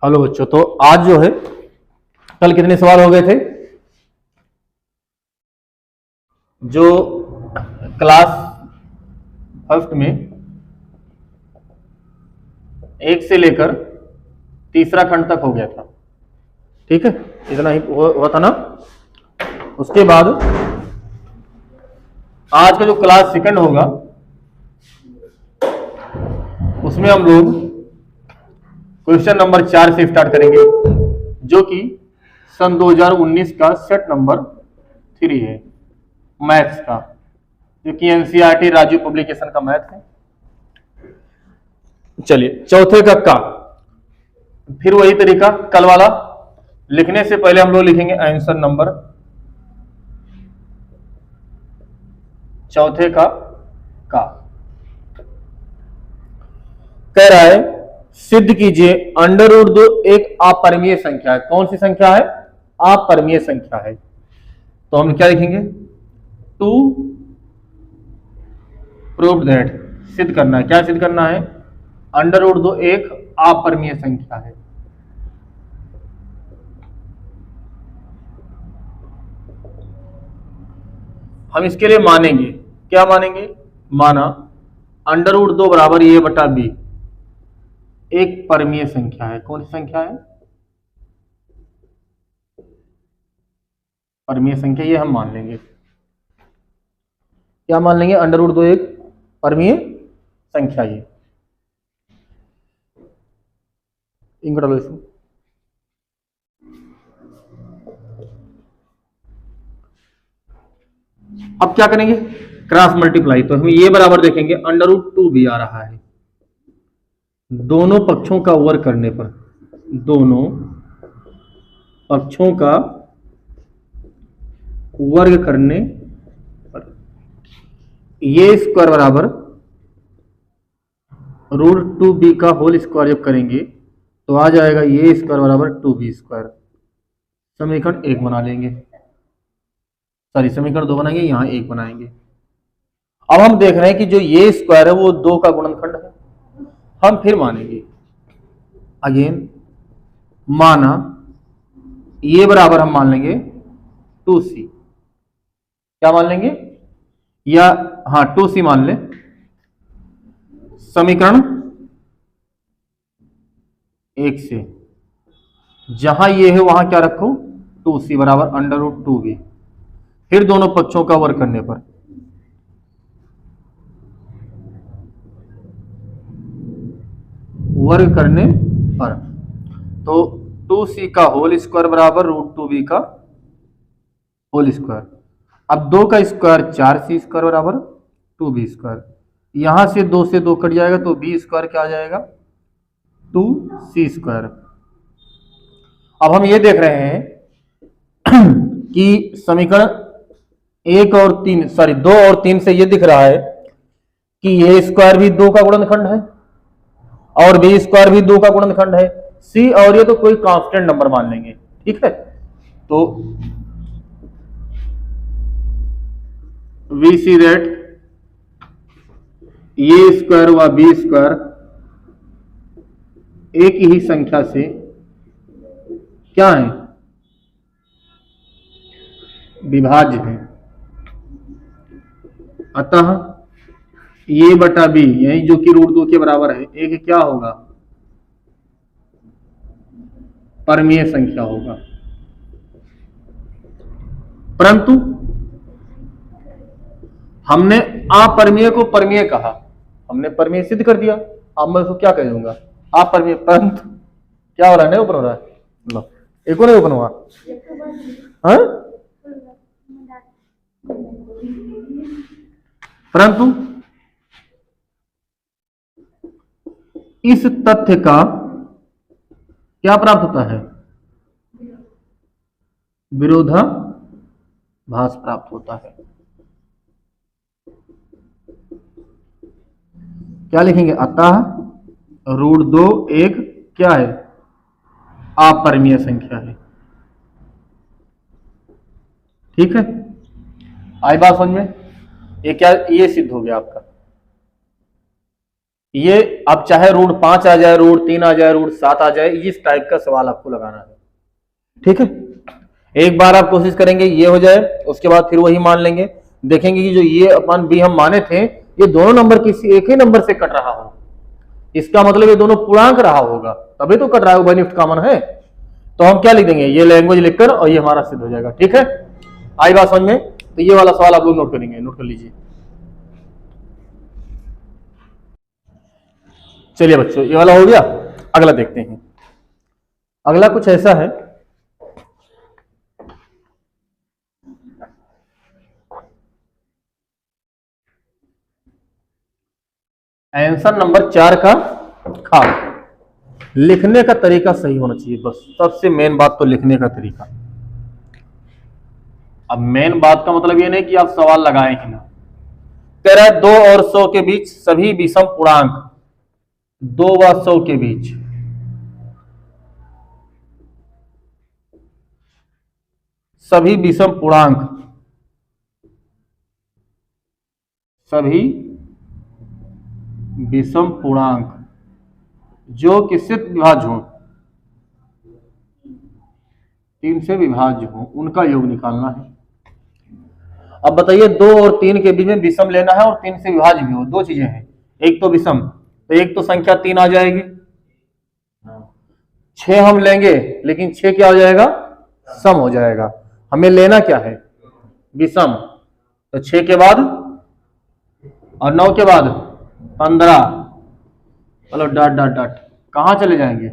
Hello बच्चों, तो आज जो है कल कितने सवाल हो गए थे? जो क्लास फर्स्ट में एक से लेकर तीसरा खंड तक हो गया था। ठीक है, इतना ही हुआ था ना। उसके बाद आज का जो क्लास सेकंड होगा उसमें हम लोग क्वेश्चन नंबर 4 से स्टार्ट करेंगे, जो कि सन 2019 का सेट नंबर 3 है मैथ्स का, जो कि एनसीईआरटी राजू पब्लिकेशन का मैथ है। चलिए, चौथे का फिर वही तरीका कल वाला। लिखने से पहले हम लोग लिखेंगे आंसर नंबर चौथे का कह रहा है सिद्ध कीजिए अंडर रूट 2 एक अपरिमेय संख्या है। कौन सी संख्या है? अपरिमेय संख्या है। तो हम क्या लिखेंगे? टू प्रूव दैट, सिद्ध करना है। क्या सिद्ध करना है? अंडर रूट 2 एक अपरिमेय संख्या है। हम इसके लिए मानेंगे, क्या मानेंगे? माना अंडर रूट 2 बराबर ए बटा बी एक परमीय संख्या है। कौन सी संख्या है? परमीय संख्या, ये हम मान लेंगे। क्या मान लेंगे? अंडर रूट 2 एक परमीय संख्या। ये अब क्या करेंगे? Cross multiply. तो हम ये बराबर देखेंगे अंडर रूट 2 भी आ रहा है। दोनों पक्षों का वर्ग करने पर, दोनों पक्षों का वर्ग करने पर ये स्क्वायर बराबर रूट 2b का होल स्क्वायर जब करेंगे तो आ जाएगा ये स्क्वायर बराबर 2b स्क्वायर। समीकरण 1 बना लेंगे, सॉरी समीकरण 2 बनाएंगे, यहां 1 बनाएंगे। अब हम देख रहे हैं कि जो ये स्क्वायर है वो 2 का गुणनखंड है। हम फिर मानेंगे अगेन, माना ये बराबर हम मान लेंगे 2c। क्या मान लेंगे? या हाँ 2c मान लें। समीकरण 1 से जहां ये है वहां क्या रखो? 2c बराबर अंडर रूट 2b। फिर दोनों पक्षों का वर्ग करने पर, वर्ग करने पर तो 2c का होल स्क्वायर बराबर रूट 2b का होल स्क्वायर। अब 2 का स्क्वायर 4c स्क्वायर बराबर 2b स्क्वायर। यहां से 2 से 2 कट जाएगा तो b स्क्वायर क्या आ जाएगा? 2c square. अब हम ये देख रहे हैं कि समीकरण 1 और 3 सॉरी 2 और 3 से ये दिख रहा है कि ये स्क्वायर भी 2 का गुणनखंड है और बी स्क्वायर भी 2 का गुणनखंड है। सी और ये तो कोई कांस्टेंट नंबर मान लेंगे। ठीक है, तो वी सी दैट ये स्क्वायर व बी स्क्वायर एक ही संख्या से क्या है? विभाज्य है। अतः ये बटा बी यही जो कि रूट 2 के बराबर है, एक क्या होगा? परमीय संख्या होगा। परंतु हमने अपरमीय को परमीय कहा, हमने परमीय सिद्ध कर दिया। अब मैं उसको क्या कह दूंगा? अपरमीय। परंतु क्या हो रहा है? नहीं ओपन हो रहा है। लो, एक नहीं ओपन हुआ। हाँ? परंतु इस तथ्य का क्या प्राप्त होता है? विरोधाभास प्राप्त होता है। क्या लिखेंगे? अतः रूट 2 एक क्या है? अपरिमेय संख्या है। ठीक है, आई बात समझ में? ये क्या? ये सिद्ध हो गया आपका। ये अब चाहे √5 आ जाए, √3 आ जाए, √7 आ जाए, इस टाइप का सवाल आपको लगाना है। ठीक है, एक बार आप कोशिश करेंगे ये हो जाए, उसके बाद फिर वही मान लेंगे, देखेंगे कि जो ये अपन भी हम माने थे ये दोनों नंबर किसी एक ही नंबर से कट रहा हो, इसका मतलब ये दोनों पूर्णांक रहा होगा, तभी तो कट रहा है, बाय निफ्ट कॉमन है। तो हम क्या लिख देंगे, ये लैंग्वेज लिखकर, और ये हमारा सिद्ध हो जाएगा। ठीक है, आई बात समझ में? तो ये वाला सवाल आप लोग नोट करेंगे, नोट कर लीजिए। चलिए बच्चों, ये वाला हो गया, अगला देखते हैं। अगला कुछ ऐसा है, आंसर नंबर 4 का खा। लिखने का तरीका सही होना चाहिए, बस सबसे मेन बात तो लिखने का तरीका। अब मेन बात का मतलब ये नहीं कि आप सवाल लगाए ही ना। कह रहा है 2 और 100 के बीच सभी विषम पूर्णांक, 2 व 100 के बीच सभी विषम पूर्णांक, सभी विषम पूर्णांक जो किससे विभाज्य हो, 3 से विभाज्य हो, उनका योग निकालना है। अब बताइए 2 और 3 के बीच में विषम लेना है और 3 से विभाज्य भी हो, दो चीजें हैं, एक तो विषम, तो एक तो संख्या 3 आ जाएगी, 6 हम लेंगे लेकिन 6 क्या हो जाएगा, सम हो जाएगा। हमें लेना क्या है, विषम, तो 6 के बाद और 9 के बाद 15, चलो डॉट डॉट डॉट, कहां चले जाएंगे?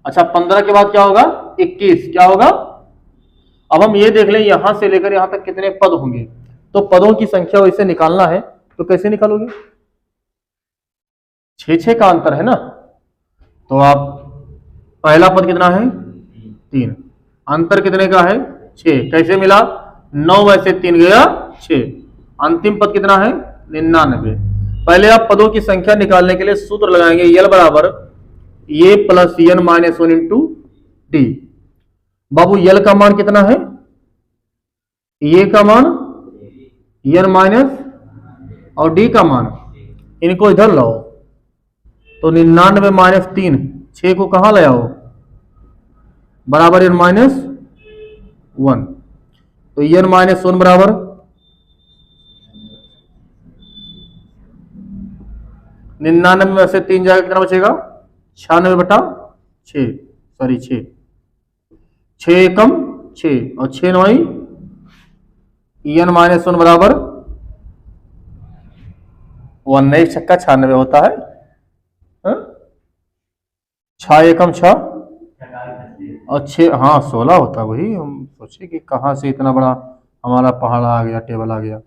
अच्छा 15 के बाद क्या होगा, 21, क्या होगा? अब हम ये देख लें यहां से लेकर यहां तक कितने पद होंगे, तो पदों की संख्या वैसे निकालना है, तो कैसे निकालोगे? 6 का अंतर है ना, तो आप पहला पद कितना है, 3, अंतर कितने का है, 6, कैसे मिला, 9 में से 3 गया 6, अंतिम पद कितना है, 99। पहले आप पदों की संख्या निकालने के लिए सूत्र लगाएंगे, यल बराबर A plus N minus 1 into D. बाबू यल का मान कितना है, ए का मान, एन माइनस और डी का मान, इनको इधर लाओ, तो 99 माइनस 3, 6 को कहां ले आओ, बराबर एन माइनस 1, तो एन माइनस 1 बराबर 99 में से 3 जाएगा, कितना बचेगा, 96/6, सॉरी 6, 6 एकम 6 और 6 9 एन माइनस 1 बराबर 1, नहीं 6 96 होता है, 6 एकम 6 और 6, हाँ 16 होता है। वही हम सोचे कि कहाँ से इतना बड़ा हमारा पहाड़ आ गया, टेबल आ गया,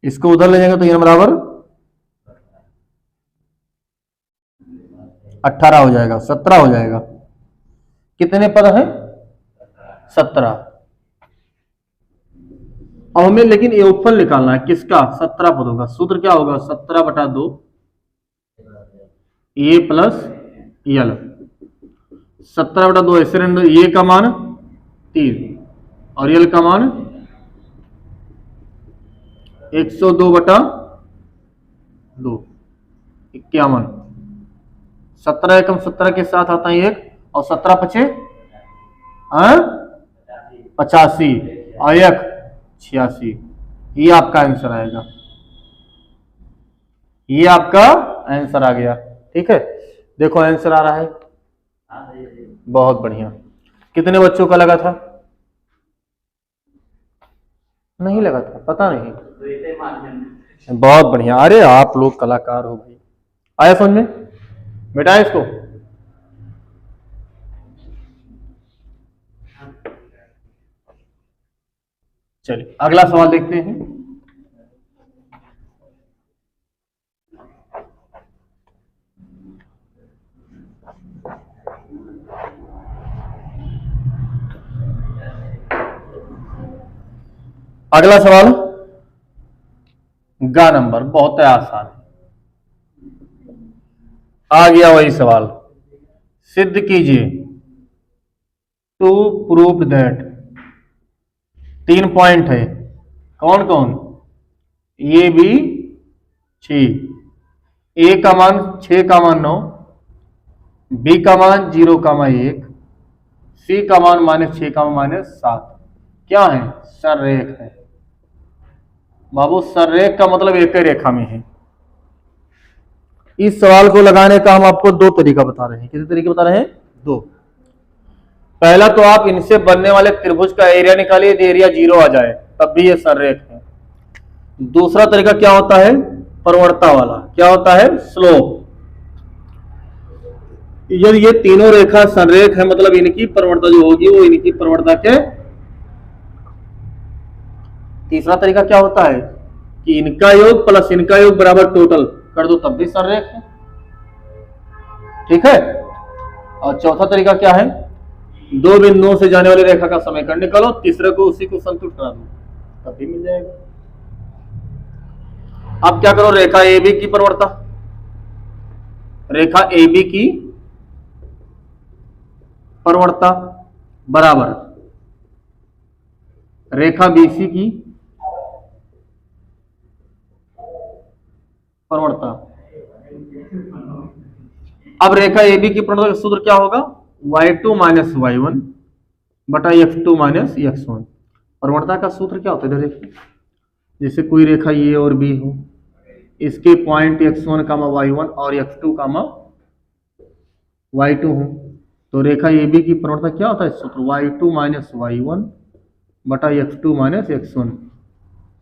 इसको उधर ले जाएंगे तो एन बराबर 18 हो जाएगा, 17 हो जाएगा। कितने पद हैं, 17। अब हमें लेकिन योगफल निकालना है किसका, 17 पदों का। सूत्र क्या होगा, 17/2 ए प्लस यल, 17/2 ऐसे ए का मान 3 और यल का मान 102/2, 51, 17 एकम 17 के साथ आता है 1 और 17 पचे 85 और 1 86, ये आपका आंसर आएगा, ये आपका आंसर आ गया। ठीक है, देखो आंसर आ रहा है, बहुत बढ़िया। कितने बच्चों का लगा था, नहीं लगा था, पता नहीं, बहुत बढ़िया। अरे आप लोग कलाकार हो भाई, आया समझ में, बेटा इसको। चलिए अगला सवाल देखते हैं। अगला सवाल गा नंबर, बहुत आसान है, आ गया वही सवाल, सिद्ध कीजिए टू प्रूव दैट, 3 पॉइंट है, कौन कौन, ए बी सी, ए का मान 6 का मान 9, बी का मान 0,1, सी का मान -6 का मान -7। क्या है? सररेख है बाबू। सररेख का मतलब एक ही रेखा में है। इस सवाल को लगाने का हम आपको दो तरीका बता रहे हैं। कितने तरीके बता रहे हैं? दो। पहला तो आप इनसे बनने वाले त्रिभुज का एरिया निकालिए, यदि एरिया 0 आ जाए तब भी ये सररेख है। दूसरा तरीका क्या होता है? प्रवणता वाला। क्या होता है? स्लोप। यदि ये तीनों रेखा संरेख है मतलब इनकी प्रवणता जो होगी वो इनकी प्रवणता के। तीसरा तरीका क्या होता है कि इनका योग प्लस इनका योग बराबर टोटल कर दो तब भी संरेख है। ठीक है। और चौथा तरीका क्या है? दो बिंदुओं से जाने वाली रेखा का समीकरण निकालो, तीसरे को उसी को संतुष्ट करा दो तब भी मिल जाएगा। अब क्या करो? रेखा ए बी की प्रवणता, रेखा ए बी की प्रवणता बराबर रेखा बीसी की प्रवणता। अब रेखा ए बी की प्रवणता का सूत्र क्या होगा? y2 माइनस y1 बटा x2 माइनस x1। प्रवणता का सूत्र क्या होता है? इधर देखिए, जैसे कोई रेखा ए और बी हो, इसके पॉइंट x1 कामा y1 और x2 कामा y2 हो, तो रेखा ए बी की प्रवणता क्या होता है? सूत्र y2 माइनस y1 बटा x2 माइनस x1।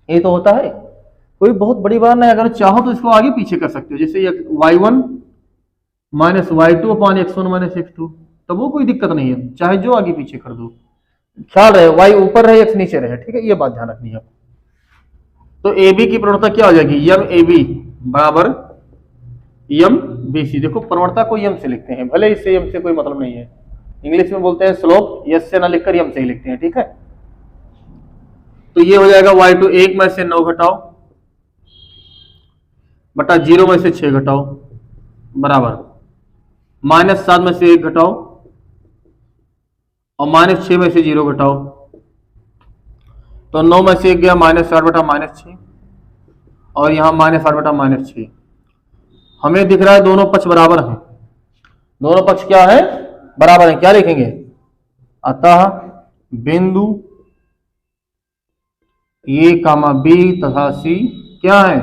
ये तो होता है, कोई बहुत बड़ी बात नहीं। अगर चाहो तो इसको आगे पीछे कर सकते हो, जैसे y1 minus y2 upon x1 minus x2, तो वो कोई दिक्कत नहीं है, चाहे जो आगे पीछे कर दो। ख्याल रहे y ऊपर रहे x नीचे रहे। ठीक है, ये बात ध्यान रखनी है। तो ए बी की प्रवणता क्या हो जाएगी? यम ए बी बराबर यम बी सी। देखो प्रवणता को यम से लिखते हैं, भले इससे यम से कोई मतलब नहीं है। इंग्लिश में बोलते हैं स्लोप, यस से ना लिखकर यम से ही लिखते हैं। ठीक है, तो ये हो जाएगा y2 1 में से 9 घटाओ बटा 0 में से 6 घटाओ बराबर -7 में से 1 घटाओ और -6 में से 0 घटाओ, तो 9 में से 1 गया -8 बटा -6 और यहाँ -8 बटा -6। हमें दिख रहा है दोनों पक्ष बराबर हैं। दोनों पक्ष क्या है? बराबर हैं। क्या लिखेंगे? अतः बिंदु ए कामा बी तथा सी क्या है?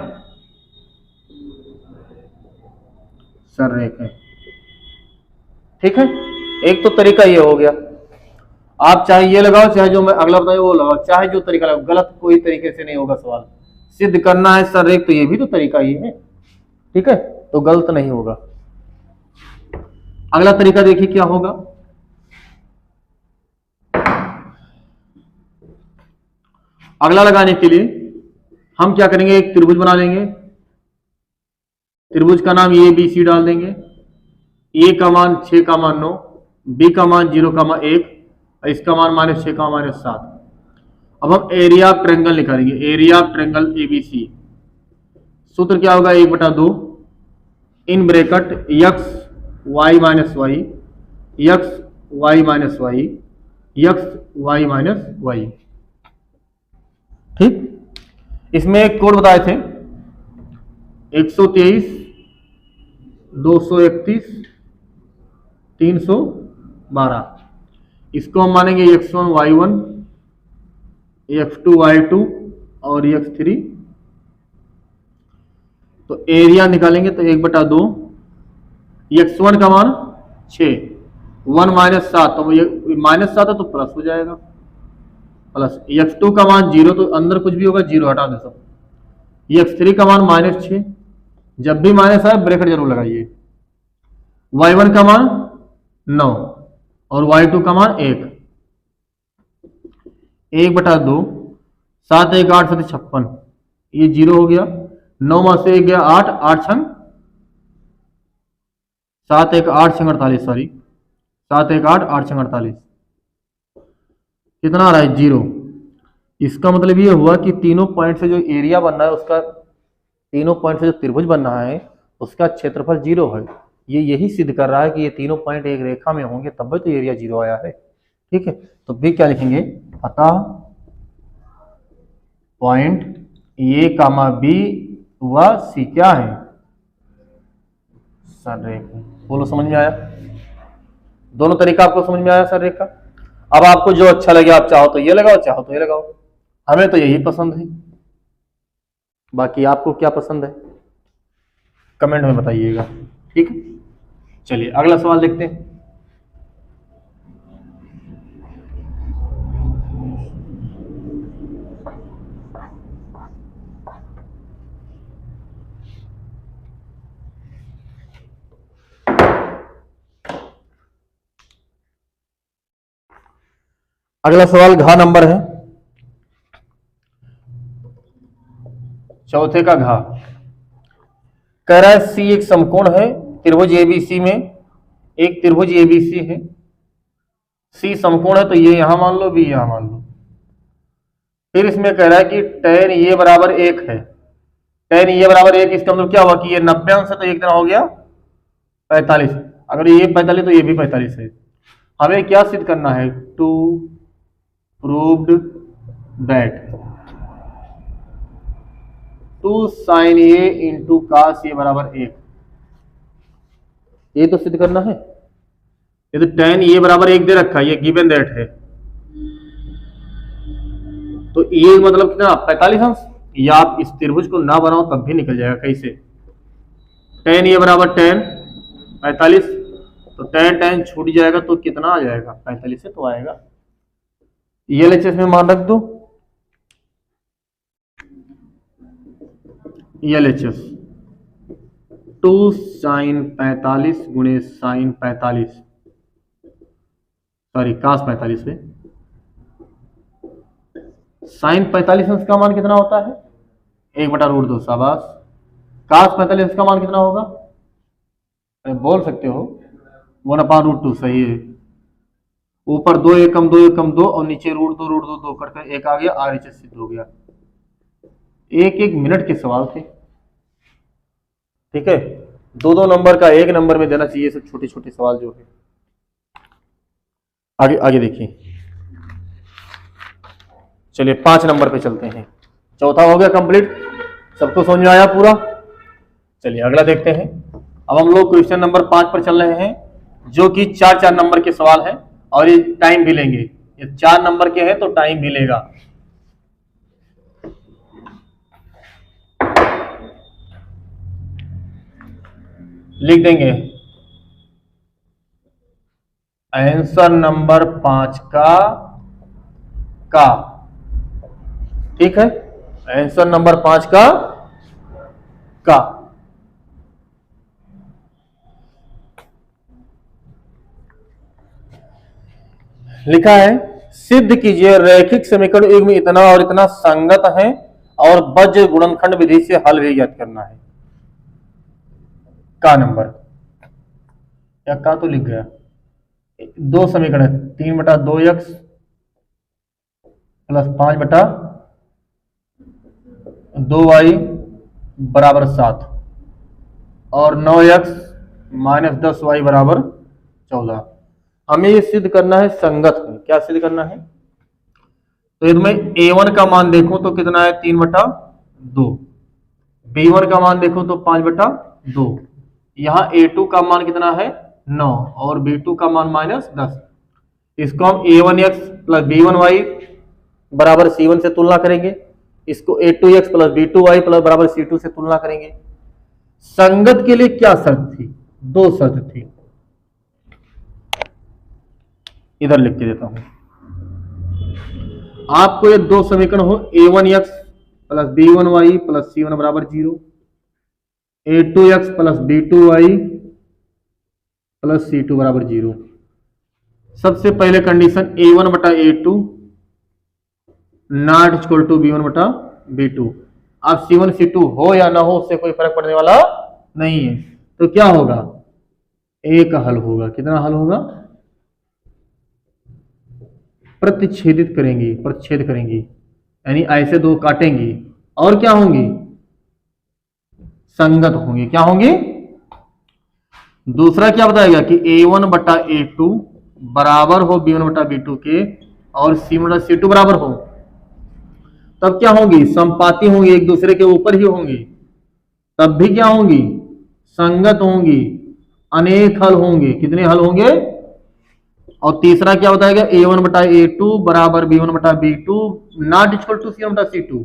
सररेख है। ठीक है, एक तो तरीका ये हो गया। आप चाहे ये लगाओ, चाहे जो मैं अगला बताऊं वो लगाओ, चाहे जो तरीका लगाओ, गलत कोई तरीके से नहीं होगा। सवाल सिद्ध करना है सररेख, तो ये भी तो तरीका ही है। ठीक है, तो गलत नहीं होगा। अगला तरीका देखिए क्या होगा। अगला लगाने के लिए हम क्या करेंगे? एक त्रिभुज बना लेंगे। त्रिभुज का नाम ए बी सी डाल देंगे। ए का मान 6 का मान 9, बी का मान 0,1, इसका मान -6 का -7। अब हम एरिया ऑफ ट्रायंगल निकालेंगे। एरिया ऑफ ट्रायंगल एबीसी सूत्र क्या होगा? 1/2 in bracket x y minus y x y minus y x y minus y. ठीक, इसमें एक कोड बताए थे 123 231 312। इसको हम मानेंगे x1 y1 x2 y2 और x3। तो एरिया निकालेंगे तो 1/2 x1 का मान 6, 1 -7, तो ये -7 है तो प्लस हो जाएगा प्लस। x2 का मान 0, तो अंदर कुछ भी होगा 0 हटा दे सब। x3 का मान -6, जब भी माइनस आए ब्रैकेट जरूर लगाइए। y1 का मान 9 और y2 का मान 1। 1/2 7 1 8 7 56, ये 0 हो गया। 9 में से 1 गया 8, 8 छंग 7 1 8 छंग 48, सॉरी 7 1 8 8 छंग 48, कितना आ रहा है? 0। इसका मतलब ये हुआ कि तीनों पॉइंट से जो एरिया बनना है उसका, तीनों पॉइंट से जो त्रिभुज बनना है उसका क्षेत्रफल 0 है। ये यही सिद्ध कर रहा है कि ये तीनों पॉइंट एक रेखा में होंगे तब भी तो एरिया 0 आया है। ठीक है, तो भी क्या लिखेंगे? अतः पॉइंट ए कामा बी व सी क्या है? संरेखा। बोलो समझ में आया? दोनों तरीका आपको समझ में आया संरेखा? अब आपको जो अच्छा लगे आप चाहो तो ये लगाओ, चाहो तो ये लगाओ। हमें तो यही पसंद है, बाकी आपको क्या पसंद है कमेंट में बताइएगा। ठीक है, चलिए अगला सवाल देखते हैं। अगला सवाल घा नंबर है, चौथे का घा। कह रहा है सी एक समकोण है त्रिभुज एबीसी में, एक त्रिभुज एबीसी है, सी समकोण है तो ये यहां मान लो, बी यहां मान लो। फिर इसमें कह रहा है कि tan ये बराबर 1 है। tan ये बराबर 1, इसका मतलब क्या हुआ कि ये 90 अंश है तो एक तरह हो गया 45। अगर ये 45 तो ये भी 45 है। हमें क्या सिद्ध करना है? To proved that 2 sin A into cos A बराबर 1। ये तो सिद्ध करना है। ये तो tan ये बराबर 1 दे रखा है, ये गिवन दैट है, तो ये मतलब कितना 45 अंश। या आप इस त्रिभुज को ना बनाओ तब भी निकल जाएगा। कैसे? tan ये बराबर tan 45, तो tan छूट जाएगा तो कितना आ जाएगा? 45 से तो आएगा। ये LHS में मान रख दो, LHS 2 sin 45 गुणे sin 45, सॉरी cos 45 पे sin 45 अंश का मान कितना होता है? 1/√2। शाबाश। cos 45 का मान कितना होगा? बोल सकते हो 1/√2। सही है। ऊपर 2 एकम 2 एकम 2 और नीचे √2 2 कटकर 1 आ गया, RHS सिद्ध हो गया। एक एक मिनट के सवाल थे। ठीक है, 2-2 नंबर का 1 नंबर में देना चाहिए सब छोटे छोटे सवाल जो है। आगे आगे देखिए, चलिए 5 नंबर पे चलते हैं। चौथा हो गया कंप्लीट, सबको समझ में आया पूरा? चलिए अगला देखते हैं। अब हम लोग क्वेश्चन नंबर 5 पर चल रहे हैं, जो कि 4-4 नंबर के सवाल हैं और ये टाइम भी लेंगे। ये 4 नंबर के हैं तो टाइम भी लेगा। लिख देंगे आंसर नंबर 5 का। ठीक है, आंसर नंबर 5 का। लिखा है सिद्ध कीजिए रैखिक समीकरण युग्म इतना और इतना संगत है और बज्र गुणनखंड विधि से हल भी ज्ञात करना है। का नंबर या का तो लिख गया। 2 समीकरण 3/2x प्लस 5/2y बराबर 7 और 9x माइनस 10y बराबर 14। हमें ये सिद्ध करना है संगत है। क्या सिद्ध करना है? तो इसमें a1 का मान देखो तो कितना है? 3/2। b1 का मान देखो तो 5/2। यहाँ a2 का मान कितना है? 9 और b2 का मान -10। इसको हम a1x प्लस b1y बराबर c1 से तुलना करेंगे। इसको a2x प्लस b2y प्लस बराबर c2 से तुलना करेंगे। संगत के लिए क्या शर्त थी? 2 शर्त थी, इधर लिख के देता हूं। आपको ये 2 समीकरण हो a1x plus b1y plus c1 बराबर 0, a2x plus b2y plus c2 बराबर 0। सबसे पहले condition a1/a2 not equal to b1/b2। अब c1 c2 हो या ना हो उससे कोई फर्क पड़ने वाला नहीं है। तो क्या होगा? एक हल होगा। कितना हल होगा? प्रतिच्छेदित करेंगी, प्रतिच्छेद करेंगी, यानी ऐसे 2 काटेंगी और क्या होंगी? संगत होंगे। क्या होंगे? दूसरा क्या बताएगा कि a1/a2 बराबर हो b1/b2 के और c1/c2 बराबर हो, तब क्या होंगी? संपाती होंगी, एक दूसरे के ऊपर ही होंगी, तब भी क्या होंगी? संगत होंगी। अनेक हल होंगे। कितने हल होंगे? और तीसरा क्या बताएगा? a1 बटा a2 बराबर b1 बटा b2 not equal to c1 बटा c2।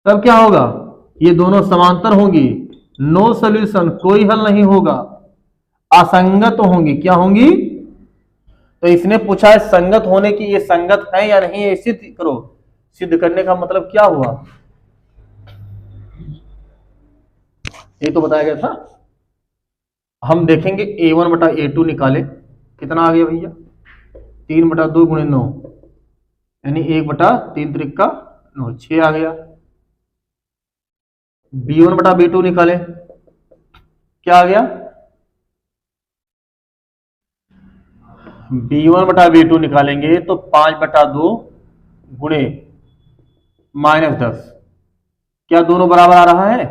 तब क्या होगा? ये दोनों समांतर होंगी, नो सोल्यूशन, कोई हल नहीं होगा, असंगत होंगी। क्या होंगी? तो इसने पूछा है संगत होने की, ये संगत है या नहीं, ये सिद्ध करो। सिद्ध करने का मतलब क्या हुआ? ये तो बताया गया था। हम देखेंगे a1 बटा a2 निकाले, कितना आ गया भैया? 3 बटा 2 गुणे 9, यानी 1 बटा 3 त्रिक का 9, 6 आ गया। b1 बटा b2 निकाले, क्या आ गया? b1 बटा b2 निकालेंगे तो 5 बटा 2 गुणे -10, क्या दोनों बराबर आ रहा है?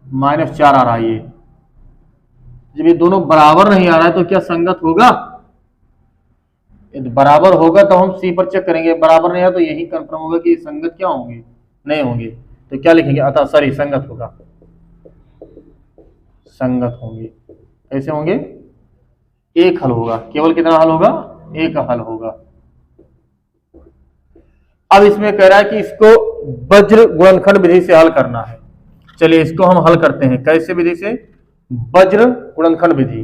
-4 आ रहा है। ये जब ये दोनों बराबर नहीं आ रहा है तो क्या संगत होगा? यदि बराबर होगा तो हम सी पर चेक करेंगे, बराबर नहीं है तो यही कंफर्म होगा कि संगत क्या होंगे, नहीं होंगे। तो क्या लिखेंगे? अतः सॉरी, संगत होगा, संगत होंगे। कैसे होंगे? एक हल होगा। केवल कितना हल होगा? एक हल होगा। अब इसमें कह रहा है कि इसको वज्र गुणनखंड विधि से हल करना है। चलिए इसको हम हल करते हैं। कैसे विधि से? वज्र गुणनखंड विधि।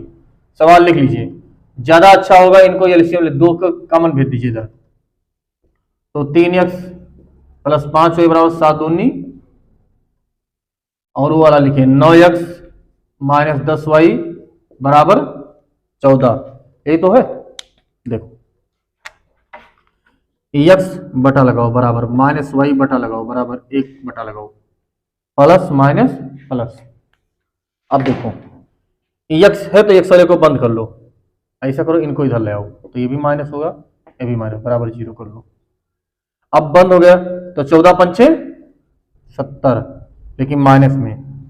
सवाल लिख लीजिए, ज्यादा अच्छा होगा इनको एलसीएम 2 का कॉमन भेज दीजिए इधर। तो 3x प्लस 5y बराबर 7 दूनी, और वो वाला लिखे 9x माइनस 10y बराबर 14। यही तो है। देखो x बटा लगाओ बराबर माइनस वाई बटा लगाओ बराबर 1 बटा लगाओ, प्लस माइनस प्लस। अब देखो x है तो x वाले को बंद कर लो, ऐसा करो, इनको इधर ले आओ, तो ये भी माइनस होगा, ये भी माइनस, बराबर 0 कर लो। अब बंद हो गया तो 14 पंचे 70, लेकिन माइनस में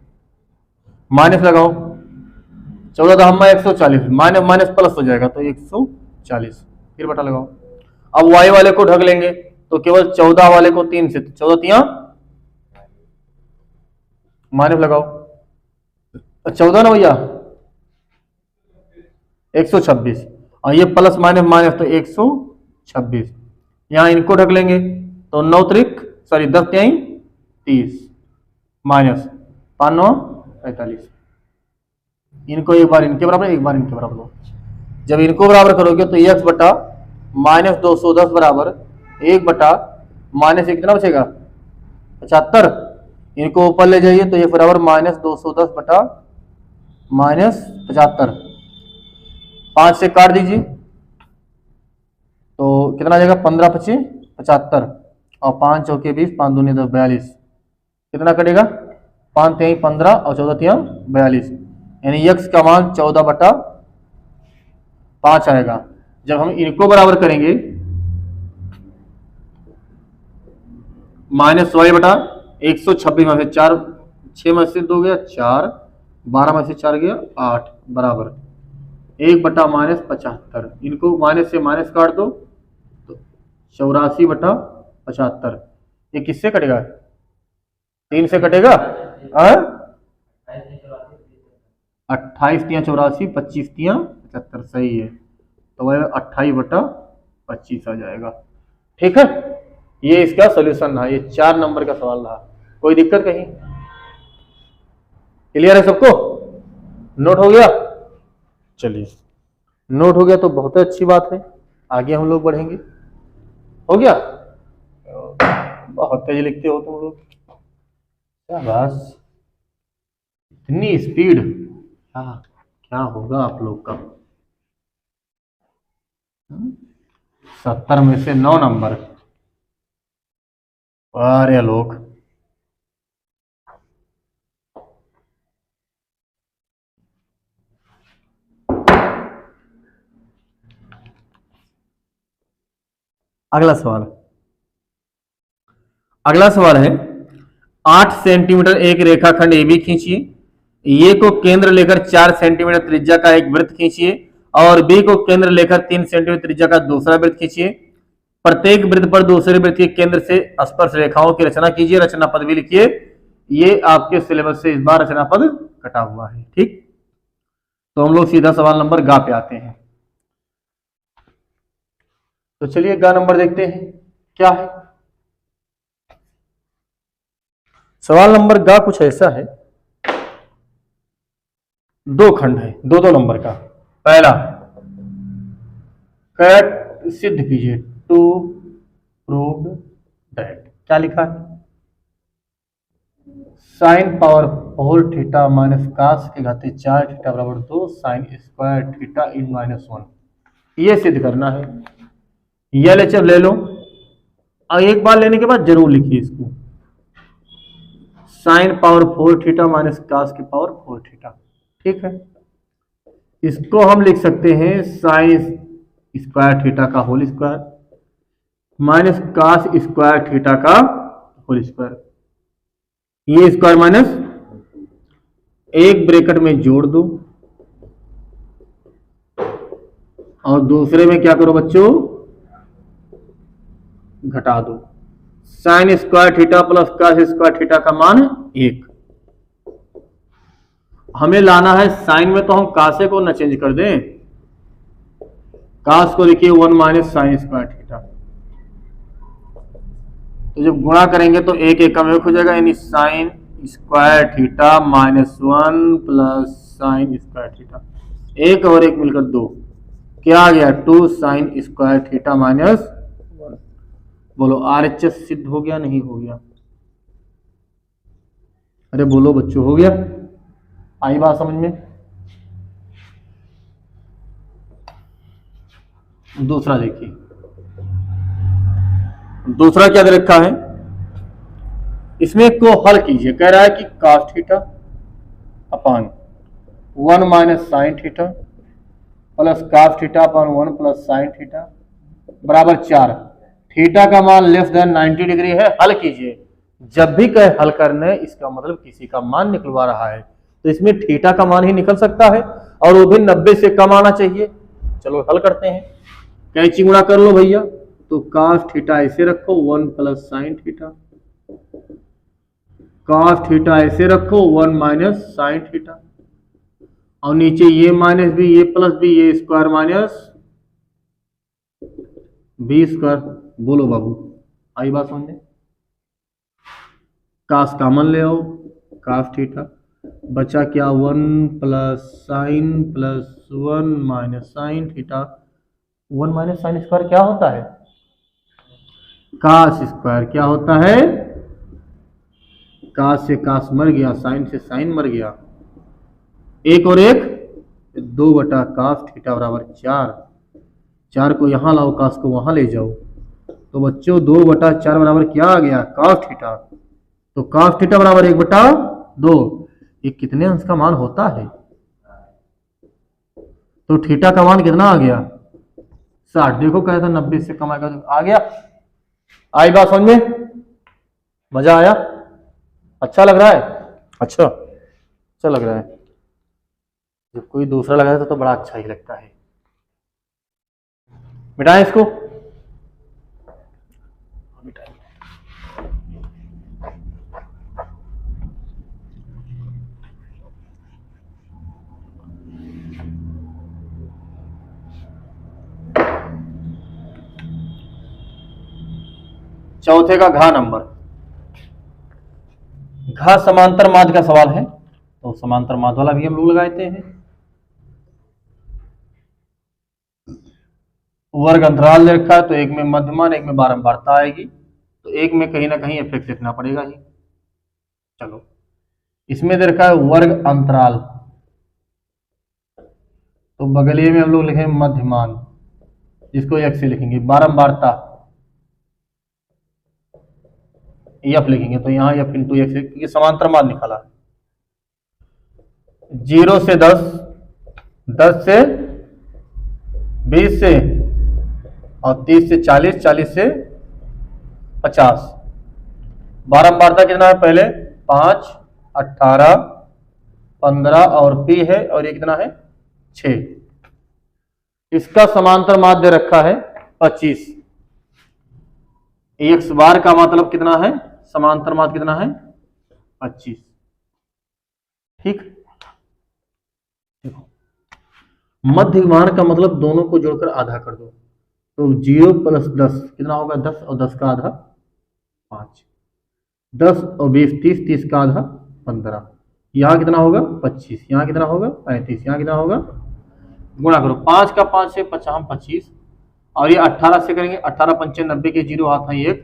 माइनस लगाओ, 14 दहम्मा 140, माइनस माइनस प्लस हो जाएगा तो 140, फिर बटा लगाओ। अब y वाले को ढक लेंगे तो केवल 14 वाले को 3 से, 14 तिया माइनस लगाओ, 14 ना भैया 126, और ये प्लस माइनस माइनस तो 126। यहां इनको ढक लेंगे तो 9 त्रिक सॉरी 10 त्याई 30 माइनस 5 9 45। इनको एक बार इनके बराबर एक बार इनके बराबर लो। जब इनको बराबर करोगे तो x बटा माइनस 210 बराबर 1 बटा माइनस 1 कितना बचेगा? 75। इनको ऊपर ले जाइए तो ये बराबर माइनस 210 बटा माइनस 75, 5 से काट दीजिए तो कितना आ जाएगा? 15 25 75, और 5 चौके 20, 5 दूनी 10 42, कितना कटेगा? 5 3 15 और 14 3 42, यानी x का मान 14 बटा 5 आएगा। जब हम इनको बराबर करेंगे माइनस वाई बटा 126 में से 4 6 में से 2 गया 4, 12 में से 4 गया 8 बराबर 1 बटा माइनस 75। इनको माइनस से माइनस काट दो तो 84 बटा 75। ये किससे कटेगा? 3 से कटेगा। 28 तिया 84, 25 तिया 75, सही है। तो वह 28 बटा 25 आ जाएगा। ठीक है, ये इसका सोल्यूशन रहा। ये 4 नंबर का सवाल रहा। कोई दिक्कत कहीं? क्लियर है सबको? नोट हो गया? चलिए, नोट हो गया तो बहुत अच्छी बात है, आगे हम लोग बढ़ेंगे। हो गया? बहुत तेज लिखते हो तुम लोग, शाबाश। इतनी स्पीड, क्या होगा आप लोग का? 70 में से 9 नंबर, अरे लोग। अगला सवाल, अगला सवाल है 8 सेंटीमीटर एक रेखाखंड AB खींचिए, ए को केंद्र लेकर 4 सेंटीमीटर त्रिज्या का एक वृत्त खींचिए और बी को केंद्र लेकर 3 सेंटीमीटर त्रिज्या का दूसरा वृत्त खींचिए। प्रत्येक वृत्त पर दूसरे वृत्त के केंद्र से स्पर्श रेखाओं की रचना कीजिए। रचना पद भी लिखिए। ये आपके सिलेबस से इस बार रचना पद कटा हुआ है। ठीक, तो हम लोग सीधा सवाल नंबर गा पे आते हैं। तो चलिए गा नंबर देखते हैं क्या है। सवाल नंबर गा कुछ ऐसा है, दो खंड है, दो दो नंबर का। पहला, कैट सिद्ध कीजिए टू प्रूव्ड दैट, क्या लिखा है, sine power 4 theta minus cos के घाते 4 थीटा बराबर 2 साइन स्क्वायर थीटा इन -1, ये सिद्ध करना है। यह लेक्चर ले लो और एक बार लेने के बाद जरूर लिखिए इसको, sine power 4 theta minus cos की पावर 4 थीटा। ठीक है, इसको हम लिख सकते हैं साइन स्क्वायर थीटा का whole square minus cos square theta का होल स्क्वायर। ये स्क्वायर माइनस एक ब्रैकेट में जोड़ दो और दूसरे में क्या करो बच्चों, घटा दो। Sine square theta plus cos square theta का मान 1। हमें लाना है साइन में, तो हम कासे को न चेंज कर दें, कास को लिखिए 1 माइनस साइन स्क्वायर थीटा। तो जब गुणा करेंगे तो एक एक कम एक हो जाएगा, यानी sign square theta minus 1 plus sign square theta, एक और एक मिलकर 2, क्या आ गया 2 साइन स्क्वायर थीटा माइनस 1। बोलो RHS सिद्ध हो गया नहीं हो गया? अरे बोलो बच्चों, हो गया? आई बात समझ में? दूसरा देखिए, दूसरा क्या दे रखा है, इसमें को हल कीजिए। कह रहा है कि cos theta upon 1 minus sine theta plus cos theta upon 1 plus sine theta बराबर 4। थीटा का मान लेस देन 90 डिग्री है, हल कीजिए। जब भी कहे हल करने, इसका मतलब किसी का मान निकलवा रहा है, तो इसमें थीटा का मान ही निकल सकता है और वो भी 90 से कम आना चाहिए। चलो हल करते हैं, कैंची गुणा कर लो भैया। तो cos थीटा ऐसे रखो 1 plus sine theta, cos theta ऐसे रखो 1 माइनस साइन थीटा, और नीचे ये माइनस भी, ये प्लस भी, ये स्क्वायर माइनस बी स्क्वायर। बोलो बाबू, आई बात समझे? cos कॉमन ले आओ, cos थीटा बचा क्या 1 plus sign plus 1 minus sine theta. 1 minus sine square क्या होता है, कास स्क्वायर। क्या होता है, कास से कास मर गया, साइन से साइन मर गया, एक और एक 2 बटा कास थीटा बराबर 4। 4 को यहां लाओ, कास को वहां ले जाओ, तो बच्चों 2 बटा 4 बराबर क्या आ गया, कास थीटा। तो कास थीटा बराबर 1 बटा 2। ये कितने अंश का मान होता है, तो थीटा का मान कितना आ गया 60। देखो कहा था 90 से कम आएगा, आ गया। आई बात समझ में? मजा आया? अच्छा लग रहा है? अच्छा लग रहा है। जब कोई दूसरा लगाता तो बड़ा अच्छा ही लगता है। मिटाएं इसको, चौथे का घा नंबर, घा समांतर माध्य का सवाल है, तो समांतर माध्य वाला भी हम लोग लगाते हैं। वर्ग अंतराल दे रखा है, तो एक में मध्यमान, एक में बारंबारता आएगी, तो एक में कहीं ना कहीं एफ लिखना पड़ेगा ही। चलो, इसमें दे रखा है वर्ग अंतराल, तो बगलिए में हम लोग लिखेंगे मध्यमान, जिसको एक से लिखेंगे। बारंबारता एफ लिखेंगे, तो यहाँ एफ इंटू एक्स, क्योंकि समांतर मान निकाला है। 0 से 10, 10 से 20 से, और 30 से 40, 40 से 50। बारंबारता कितना है, पहले 5, 18, 15 और पी है, और ये कितना है 6। इसका समांतर माध्य रखा है 25। एक्स बार का मतलब कितना है, समांतर माध्य कितना है 25। ठीक, देखो मध्यमान का मतलब दोनों को जोड़कर आधा कर दो, तो 0 + 10 कितना होगा, 10 और 10 का आधा 5, 10 और 20 30, 30 का आधा 15, यहाँ कितना होगा 25, यहाँ कितना होगा 35, यहाँ कितना होगा, गुणा करो 5 का 5 से 50 25, और ये 18 से करेंगे, 18 पंचे 90 के 0 हाथ है 1,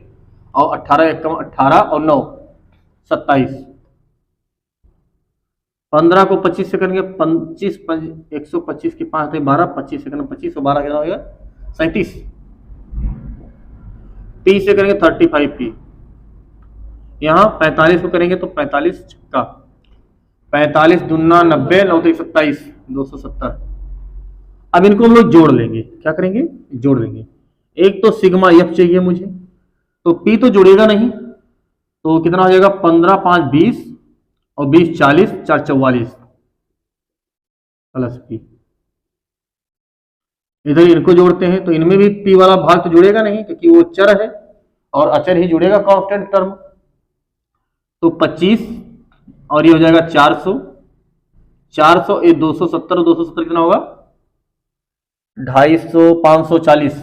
और 18 एकम 18 और 9 27, 15 को 25 से करेंगे, 25 125 की 5 थे 12, 25 से करेंगे 25 और 12 कितना होगा 37, पी से करेंगे 35 पी, यहाँ 45 को करेंगे तो 45 छक्का 45 दूना 90, 9 3 27, 270। अब इनको हम लोग जोड़ लेंगे, क्या करेंगे जोड़ लेंगे, एक तो सिग्मा एफ चाहिए मुझे, तो पी तो जुड़ेगा नहीं, तो कितना हो जाएगा 15 5 20 और 20 40, 4 44 प्लस पी। इधर इनको जोड़ते हैं तो इनमें भी पी वाला भाग तो जुड़ेगा नहीं क्योंकि वो चर है और अचर ही जुड़ेगा कांस्टेंट टर्म, तो 25 और ये हो जाएगा 400, 400 ये 270 और 270 कितना होगा 250, 540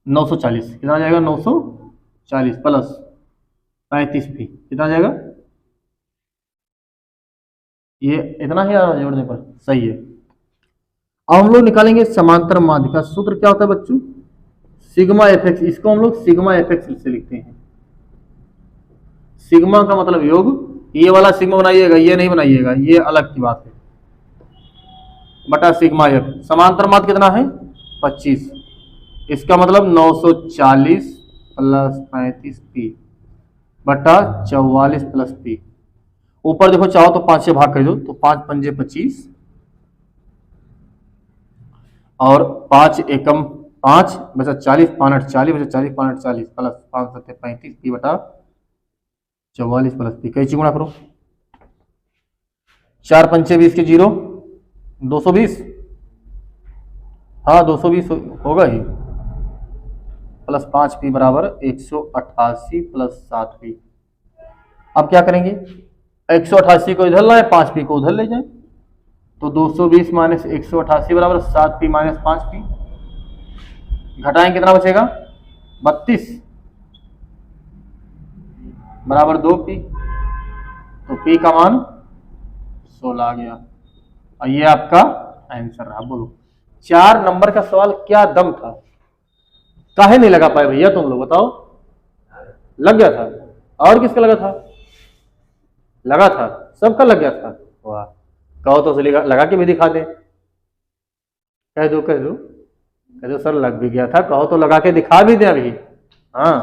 940, कितना आ जाएगा 940 प्लस 35 पी, कितना आ जाएगा, ये इतना ही आ रहा है जोड़ने पर, सही है। अब हम लोग निकालेंगे समांतर माध्य का सूत्र, क्या होता है बच्चों, सिग्मा एफ एक्स, इसको हम लोग सिग्मा एफ एक्स से लिखते हैं, सिग्मा का मतलब योग, ये वाला सिग्मा बनाइएगा, ये नहीं बनाइएगा, ये अलग की बात है, बटा सिग्मा एफ, समांतर माध्य कितना है 25, इसका मतलब 940 प्लस 35 पी बटा 44 प्लस पी, ऊपर देखो चाहो तो 5 से भाग कर दो, तो 5 पंजे 25 और 5 एकम 5 बचा 40, 5 8 40 बचा 40, 5 8 40 प्लस 5 7 35 पी बटा 44 प्लस पी, कैसे गुणा करो, 4 पंचे 20 के 0, 220, हाँ 220 होगा ही, प्लस 5 पी बराबर 188 प्लस 7 पी। अब क्या करेंगे, 188 को इधर लाए, 5 पी को उधर ले जाए, तो 220 माइनस 188 बराबर 7 पी माइनस 5 पी, घटाएं कितना बचेगा 32 बराबर 2 पी, तो पी का मान 16 आ गया, और ये आपका आंसर रहा। बोलो 4 नंबर का सवाल क्या दम था, काहे नहीं लगा पाए भैया तुम लोग बताओ, लग गया था, और किसका लगा था, लगा था, सबका लग गया था, वाह, कहो तो लगा के भी दिखा दे, कह दो कह दो कह दो सर लग भी गया था, कहो तो लगा के दिखा भी दे अभी, हाँ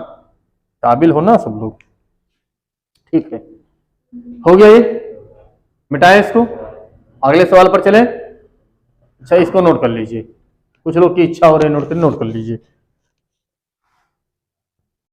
काबिल हो ना सब लोग, ठीक है हो गया, ये मिटाएं इसको, अगले सवाल पर चले। अच्छा इसको नोट कर लीजिए, कुछ लोग की इच्छा हो रही है नोट कर लीजिए।